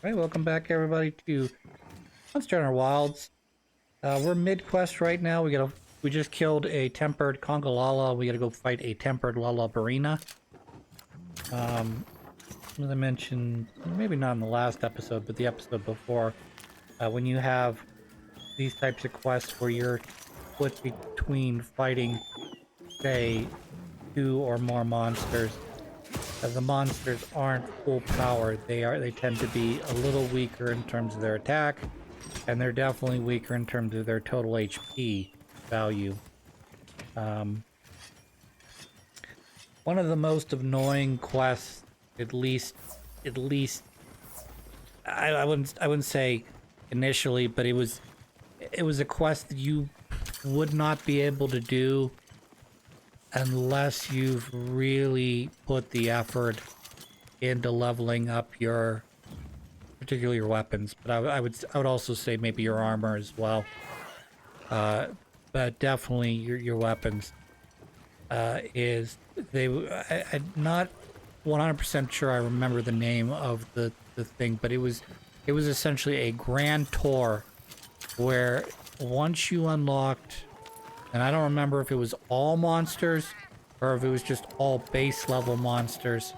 Alright, welcome back everybody to Monster Hunter Wilds. We're mid-quest right now. We just killed a tempered Congalala. We gotta go fight a tempered Lalabarina. As I mentioned, maybe not in the last episode, but the episode before, when you have these types of quests where you're split between fighting, say, 2 or more monsters, as the monsters aren't full power, they tend to be a little weaker in terms of their attack, and they're definitely weaker in terms of their total HP value. One of the most annoying quests, at least I wouldn't say initially, but it was a quest that you would not be able to do unless you've really put the effort into leveling up particularly your weapons, but I would also say maybe your armor as well. But definitely your weapons. I'm not 100% sure I remember the name of the thing, but it was essentially a grand tour where once you unlocked, and I don't remember if it was all monsters or if it was just all base level monsters,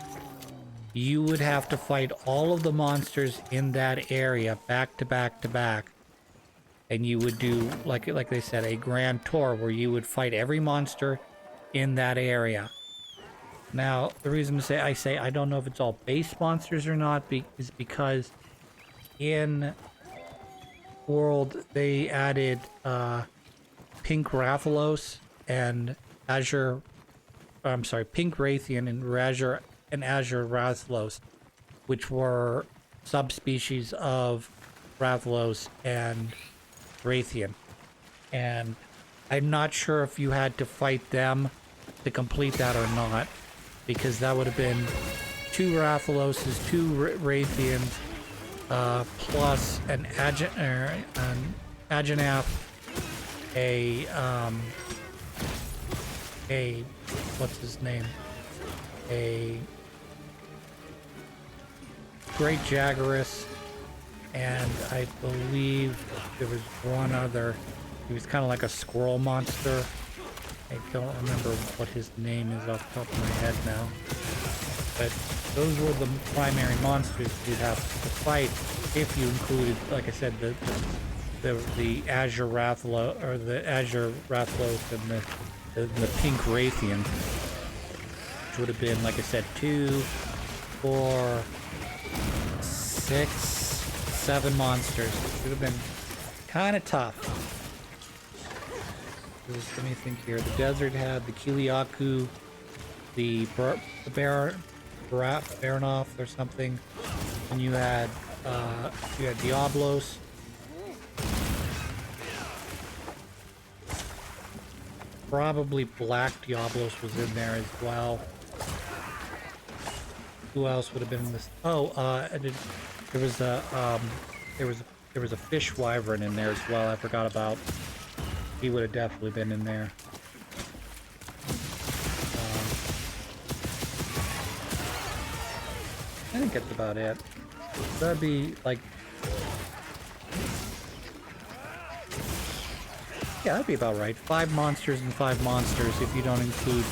you would have to fight all of the monsters in that area back to back to back. And you would do, like they said, a grand tour where you would fight every monster in that area. Now, the reason I say I don't know if it's all base monsters or not is because in World they added Pink Rathalos and Pink Rathian and Azure Rathalos, which were subspecies of Rathalos and Rathian. And I'm not sure if you had to fight them to complete that or not, because that would have been 2 Rathaloses, 2 Rathians, plus an Agenaf, what's his name? A Great Jaguarus, and I believe there was one other. He was kind of like a squirrel monster. I don't remember what his name is off the top of my head now. But those were the primary monsters you'd have to fight if you included, like I said, the Azure Rathalos, or the Azure Rathalos, and the Pink Rathian, which would have been, like I said, 2, 4, 6, 7 monsters. It would have been kind of tough. Let me think here. The desert had the Kiliaku, the Baranov or something, and you had Diablos. Probably Black Diablos was in there as well. Who else would have been in this? Oh, there was a fish wyvern in there as well. I forgot about. He would have definitely been in there. I think that's about it. That'd be like, yeah, that'd be about right. 5 monsters and 5 monsters if you don't include,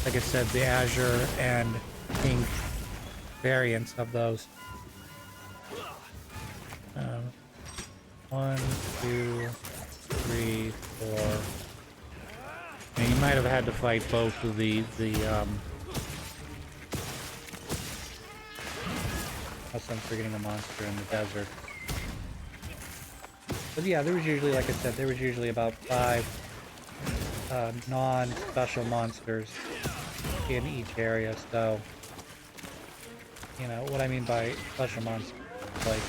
like I said, the Azure and Pink variants of those. 1, 2, 3, 4. I mean, you might have had to fight both of the unless I'm forgetting a monster in the desert. But yeah, there was usually, like I said, there was usually about 5 non-special monsters in each area. So, you know what I mean by special monsters, like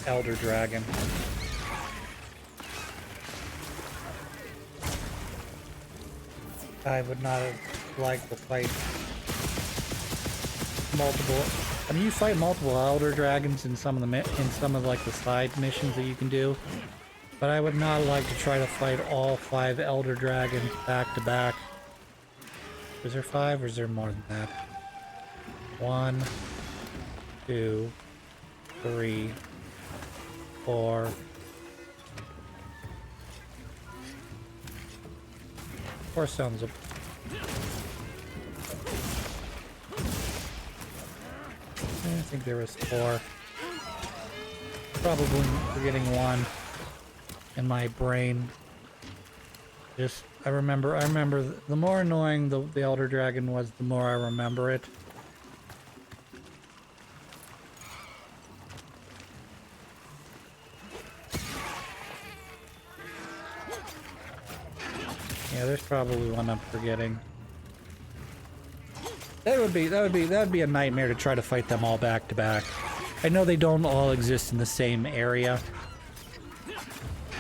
elder dragon. I would not have liked to fight multiple. I mean, you fight multiple elder dragons in some of like the side missions that you can do, but I would not like to try to fight all 5 elder dragons back to back. Is there 5 or is there more than that? 1, 2, 3, 4. 4 sounds. I think there was 4. Probably forgetting 1 in my brain. Just I remember the more annoying the Elder Dragon was, the more I remember it. Yeah, there's probably one I'm forgetting. That'd be a nightmare to try to fight them all back to back. I know they don't all exist in the same area,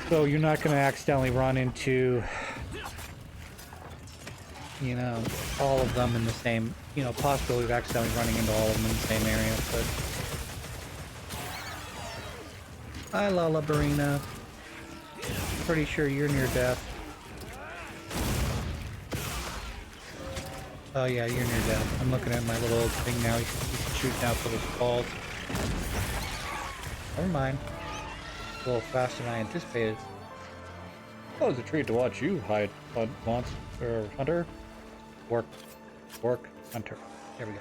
so you're not going to accidentally run into, you know, all of them in the same, you know, possibility of accidentally running into all of them in the same area. But hi, Lullabarina. Pretty sure you're near death. Oh yeah, you're near death. I'm looking at my little thing now. You can shoot down for those balls. Never mind. A little faster than I anticipated. Oh, it's a treat to watch you hide monster hunter. Work, hunter. There we go.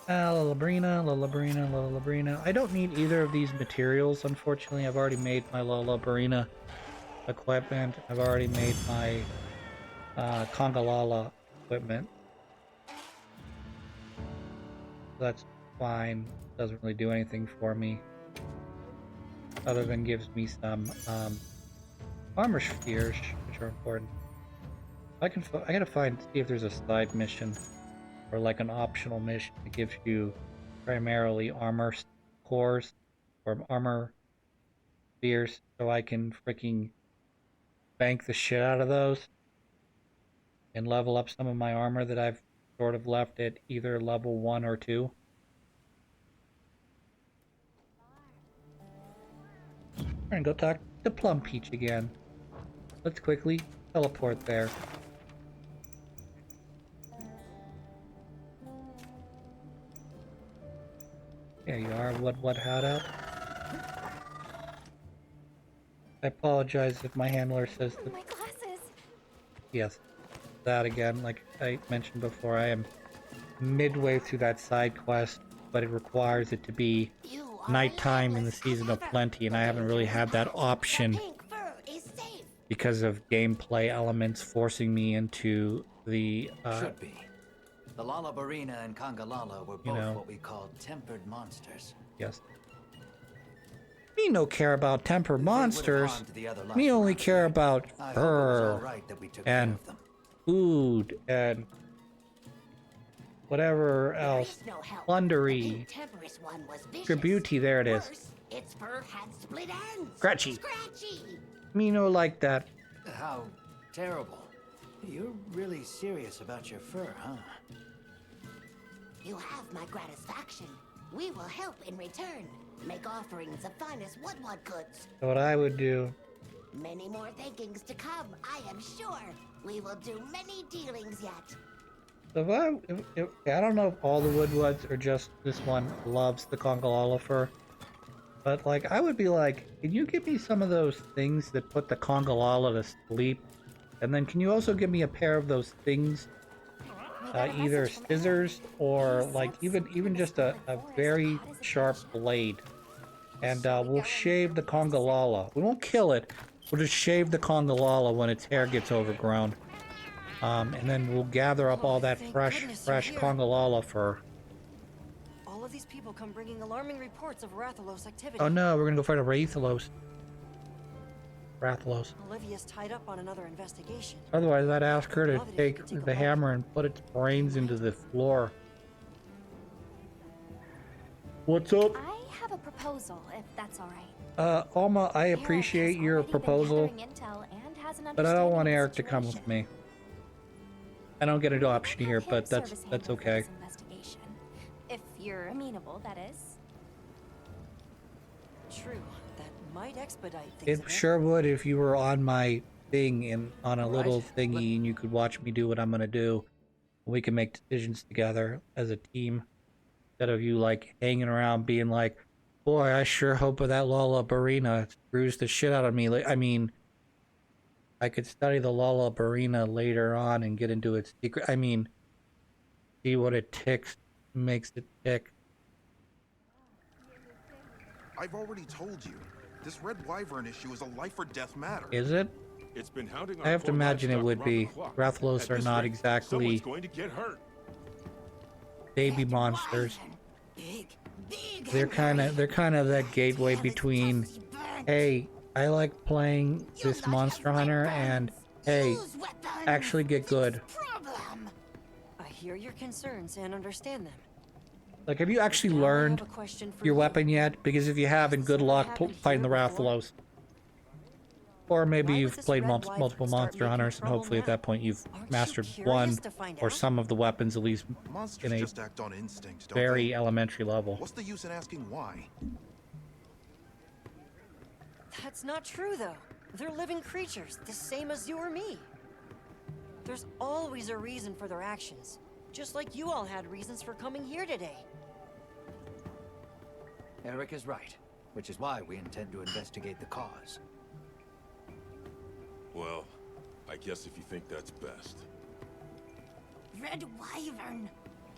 Lullabrina. I don't need either of these materials, unfortunately. I've already made my Lullabrina equipment. I've already made my Congalala equipment. That's fine. Doesn't really do anything for me. Other than gives me some armor spheres, which are important. I gotta see if there's a side mission or like an optional mission that gives you primarily armor cores or armor spheres, so I can freaking bank the shit out of those and level up some of my armor that I've sort of left at either level 1 or 2. We're gonna go talk to Plum Peach again. Let's quickly teleport there. There you are, what had up? I apologize if my handler says that. My glasses. Yes, that again, like I mentioned before, I am midway through that side quest, but it requires it to be nighttime in the season of plenty, and I haven't really had that option because of gameplay elements forcing me into the should be. The Lullabarina and Congalala were both what we call tempered monsters. Yes. Me no care about tempered monsters. Me only care about fur and food and whatever else. Plundery. Tributy, there it is. Its fur had split ends. Scratchy. Scratchy. Me no like that. How terrible. You're really serious about your fur, huh? You have my gratification. We will help in return. Make offerings of finest woodward goods. So what I would do. Many more thankings to come, I am sure. We will do many dealings yet. So I don't know if all the woodwoods or just this one loves the Congalala fur. But like, I would be like, can you give me some of those things that put the Congalala to sleep? And then can you also give me a pair of those things, either scissors or like even just a very sharp blade. And we'll shave the Congalala. We won't kill it. We'll just shave the Congalala when its hair gets overgrown. And then we'll gather up all that fresh Congalala fur. All of these people come bringing alarming reports of Rathalos activity. Oh no, we're gonna go fight a Rathalos. Olivia's tied up on another investigation. Otherwise, I'd ask her to take the hammer and put its brains into the floor. What's up? I have a proposal, if that's all right. Alma, I appreciate your proposal, but I don't want Eric to come with me. I don't get an option here, but that's okay. If you're amenable, that is. True, that might expedite things. It sure would if you were on my thing and on a little thingy and you could watch me do what I'm gonna do. We can make decisions together as a team. instead of you like hanging around being like, boy, I sure hope that Lollabarina screws the shit out of me. I mean, I could study the Lollabarina later on and get into its secret. I mean, see what it ticks, makes it tick. I've already told you, this Red Wyvern issue is a life or death matter. Is it? It's been hounding I have to imagine it would be. Rathalos are not exactly going to get hurt. baby monsters. Big, They're kind of that gateway between, hey, I like playing this Monster Hunter, and hey, actually get good. I hear your concerns and understand them. Like, have you actually learned your weapon yet? Because if you haven't, good luck fighting the Rathalos. Or maybe you've played multiple Monster Hunters, and hopefully at that point you've mastered one or some of the weapons, at least in a just act on instinct, don't very they? elementary level. What's the use in asking why? That's not true, though. They're living creatures, the same as you or me. There's always a reason for their actions, just like you all had reasons for coming here today. Eric is right, which is why we intend to investigate the cause. Well, I guess if you think that's best. Red Wyvern,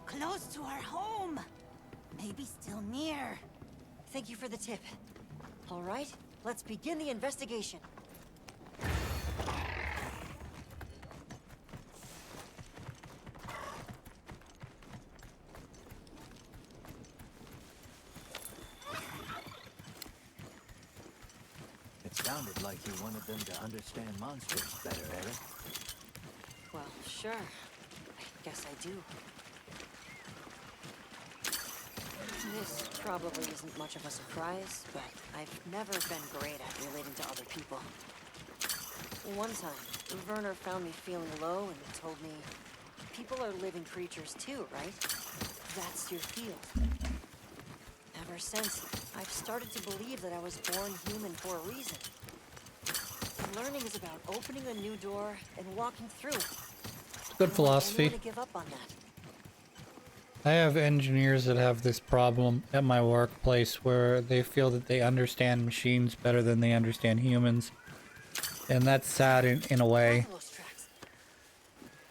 close to our home. Maybe still near. Thank you for the tip. All right, let's begin the investigation. It sounded like you wanted them to understand monsters better, Eric. Well, sure. I guess I do. This probably isn't much of a surprise, but I've never been great at relating to other people. One time, Werner found me feeling low and told me, people are living creatures too, right? That's your field. Ever since, I've started to believe that I was born human for a reason. Learning is about opening a new door and walking through it. Good philosophy. I don't want to give up on that. I have engineers that have this problem at my workplace where they feel that they understand machines better than they understand humans. And that's sad in a way.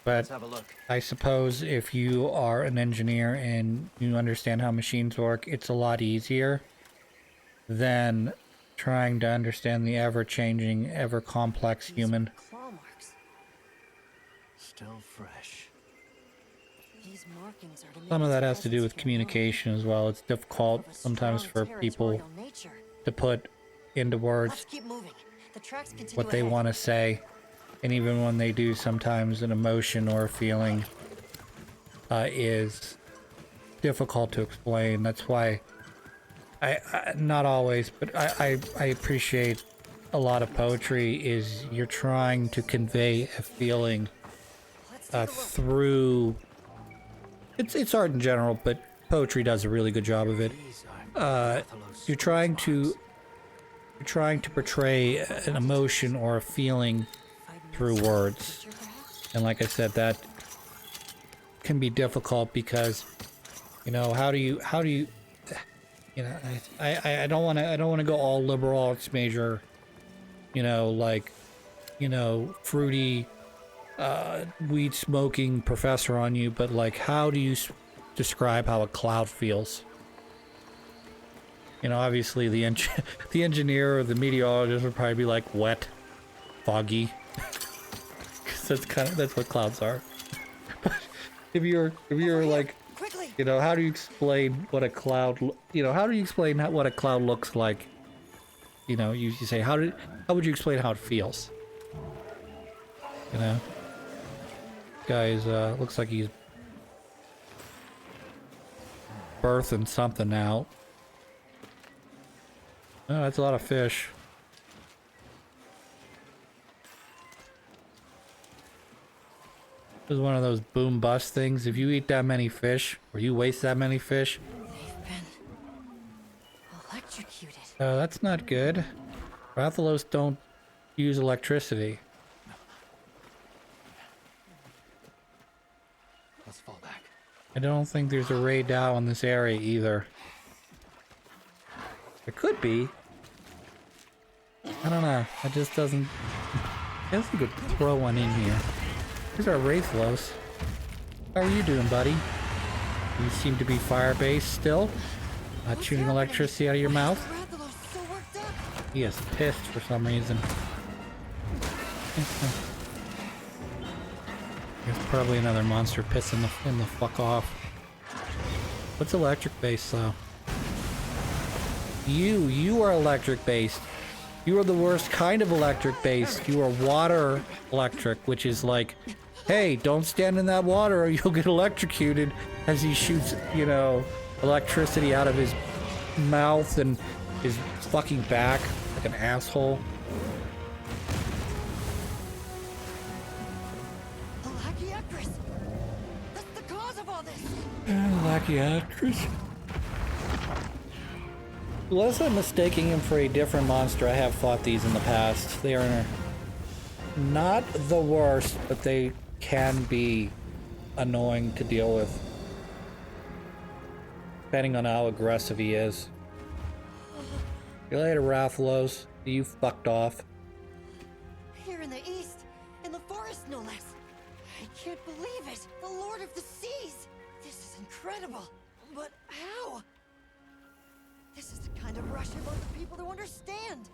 But Let's have a look. I suppose if you are an engineer and you understand how machines work, it's a lot easier than trying to understand the ever-changing, ever-complex human. Claw marks. Still fresh. These markings are to make Some of that its has to do with presence feel communication as well. It's difficult known. Of a sometimes for strong people territorial nature. to put into words Let's keep moving. The tracks continue what they ahead. want to say. And even when they do, sometimes an emotion or a feeling is difficult to explain. That's why I not always, but I appreciate a lot of poetry is you're trying to convey a feeling Let's take a look. through. It's art in general, but poetry does a really good job of it. These are You're trying to portray an emotion or a feeling through words. Picture, perhaps? And like I said, that can be difficult because, you know, how do you, you know, I don't want to go all liberal arts major, you know, like, you know, fruity, weed smoking professor on you, but like, how do you describe how a cloud feels? You know, obviously the engineer or the meteorologist would probably be like wet, foggy. That's what clouds are. But if you're like, Quickly! you know, how do you explain what a cloud? How do you explain what a cloud looks like? You know, you say how would you explain how it feels? You know, guy's looks like he's birthing something out. Oh, that's a lot of fish. This is one of those boom bust things. If you eat that many fish, or you waste that many fish, They've been electrocuted. that's not good. Rathalos don't use electricity. Let's fall back. I don't think there's a raid down in this area either. There could be. I don't know. It just doesn't... I guess we could throw one in here. Here's our Wraithlos. How are you doing, buddy? You seem to be fire-based still. Not shooting electricity out of your mouth. He is pissed for some reason. There's probably another monster pissing in the fuck off. What's electric based though? You are electric based. You are the worst kind of electric based. You are water electric, which is like, hey, don't stand in that water or you'll get electrocuted, as he shoots, you know, electricity out of his mouth and his fucking back like an asshole. Lucky actress! That's the cause of all this! Lucky actress. Unless I'm mistaking him for a different monster, I have fought these in the past. They are not the worst, but they can be annoying to deal with. Depending on how aggressive he is. See you later, Rathalos. You fucked off. Here in the east, in the forest no less. I can't believe it! The Lord of the Seas! This is incredible! But how? This is the kind of rush I want the people to understand.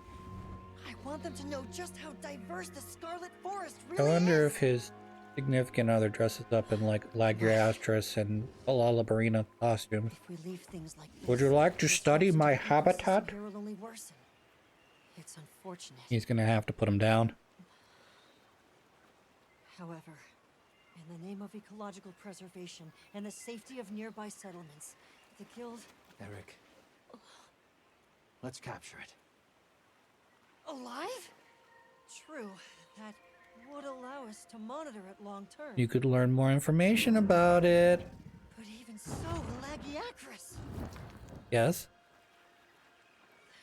I want them to know just how diverse the Scarlet Forest really is. I wonder if his significant other dresses up in like Lagiastris and Lalabarina costumes. If we leave things like this, Would you like to this study monster my becomes habitat? severe will only worsen. It's unfortunate. He's gonna have to put him down. However, in the name of ecological preservation and the safety of nearby settlements, the guild... Eric, let's capture it. Alive? True, that would allow us to monitor it long term. You could learn more information about it. But even so, Lagiacris. Yes?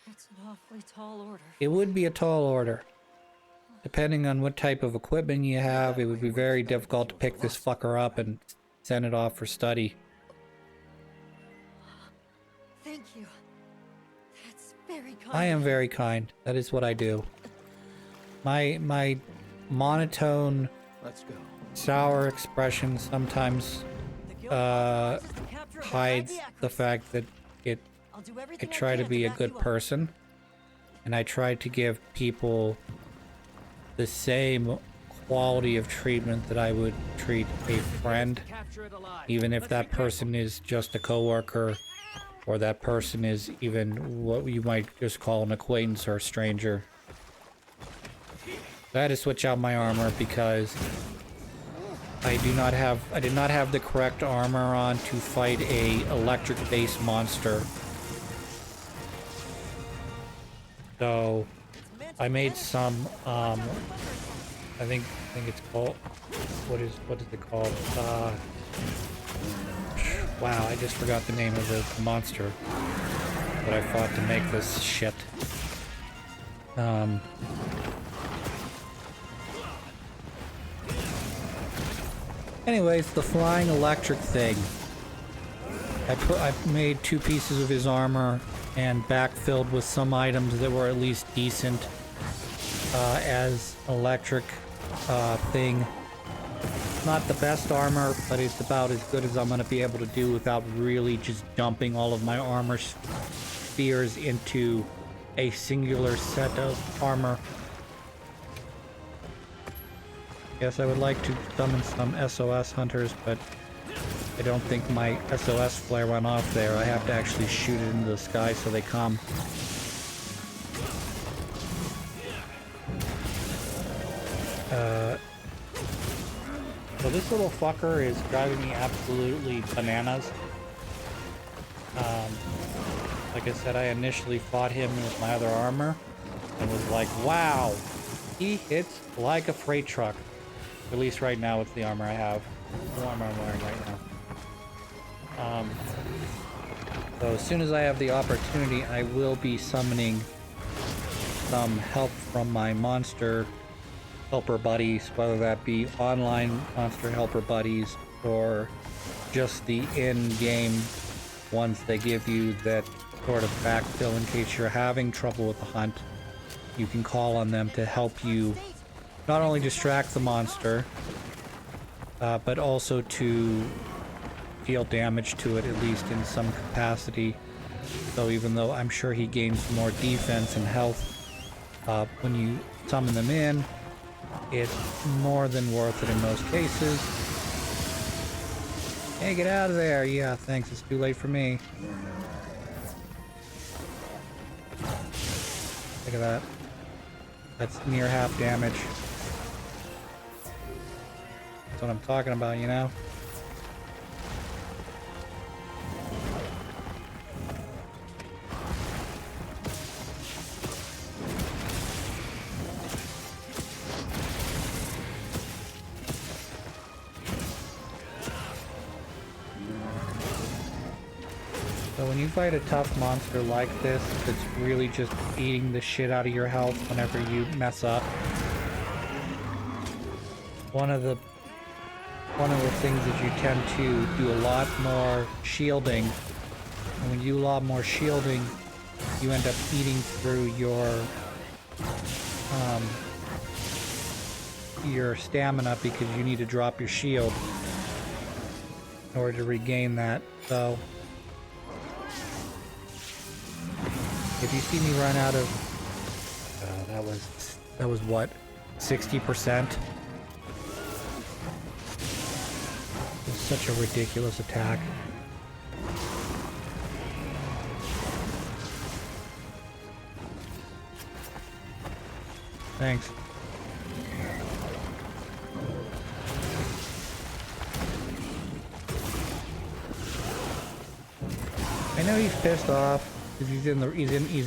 That's an awfully tall order. It would be a tall order. Depending on what type of equipment you have, it would be very difficult to pick this fucker up and send it off for study. Thank you. That's very kind. I am very kind. That is what I do. My monotone, Let's go. sour expression sometimes hides the fact that I try to be a good person, and I try to give people the same quality of treatment that I would treat a friend, even if that person is just a coworker, or that person is even what you might just call an acquaintance or a stranger. I had to switch out my armor because I did not have the correct armor on to fight a electric-based monster. So I made some I think it's called, what is it called? Wow, I just forgot the name of the monster that I fought to make this shit. Anyways, the flying electric thing. I made 2 pieces of his armor and backfilled with some items that were at least decent as electric thing. Not the best armor, but it's about as good as I'm going to be able to do without really just dumping all of my armor spheres into a singular set of armor. Yes, I would like to summon some SOS hunters, but I don't think my SOS flare went off there. I have to actually shoot it into the sky so they come. So this little fucker is driving me absolutely bananas. Like I said, I initially fought him with my other armor and was like, wow, he hits like a freight truck. At least right now it's the armor I have. The armor I'm wearing right now. So as soon as I have the opportunity, I will be summoning some help from my monster helper buddies, whether that be online monster helper buddies or just the in-game ones they give you that sort of backfill in case you're having trouble with the hunt. You can call on them to help you not only distract the monster, but also to deal damage to it, at least in some capacity. So even though I'm sure he gains more defense and health when you summon them in, it's more than worth it in most cases. Hey, get out of there! Yeah, thanks, it's too late for me. Look at that. That's near half damage. That's what I'm talking about, you know? So when you fight a tough monster like this, that's really just eating the shit out of your health whenever you mess up. One of the things that you tend to do a lot more shielding, and when you do a lot more shielding, you end up eating through your stamina because you need to drop your shield in order to regain that. So if you see me run out of, that was what, 60%? It's such a ridiculous attack. Thanks. I know he's pissed off because he's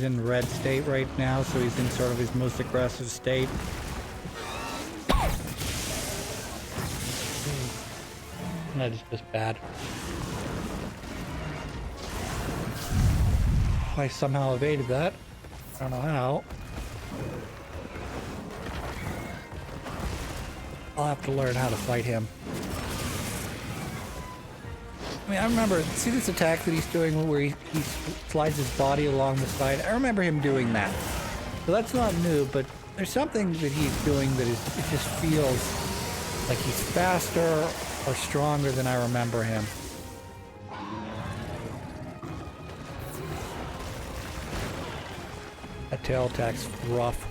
in red state right now, so he's in sort of his most aggressive state. That is just bad. I somehow evaded that. I don't know how. I'll have to learn how to fight him. I mean, I remember, see this attack that he's doing where he slides his body along the side? I remember him doing that. So that's not new, but there's something that he's doing that is, it just feels like he's faster or stronger than I remember him. That tail attack's rough.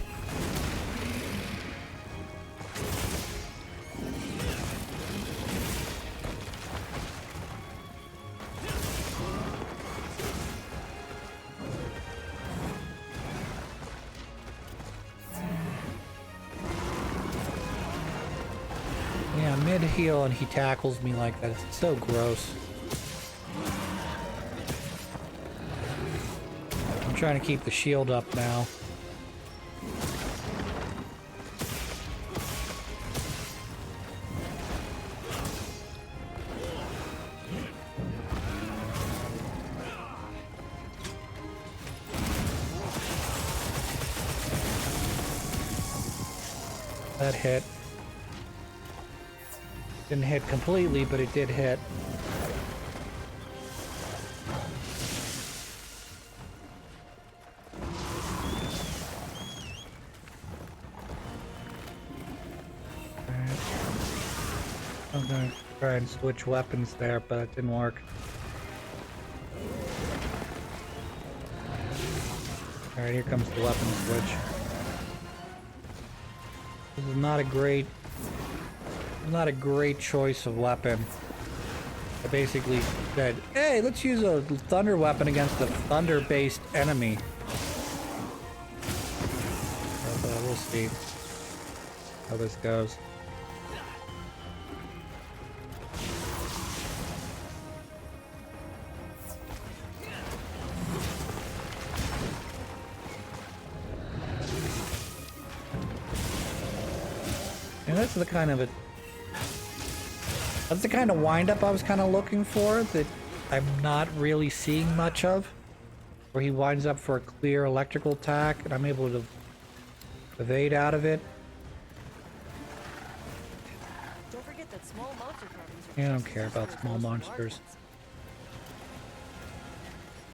Yeah, mid-heal and he tackles me like that. It's so gross. I'm trying to keep the shield up now. That hit. Didn't hit completely, but it did hit. Alright. I'm gonna try and switch weapons there, but it didn't work. Alright, here comes the weapon switch. This is not a great choice of weapon. I basically said, hey, let's use a thunder weapon against a thunder-based enemy. But we'll see how this goes. And that's the kind of wind-up I was kind of looking for, that I'm not really seeing much of. Where he winds up for a clear electrical attack, and I'm able to evade out of it. Don't forget that Small monster carvings are I don't just care as about useful small as large monsters. ones.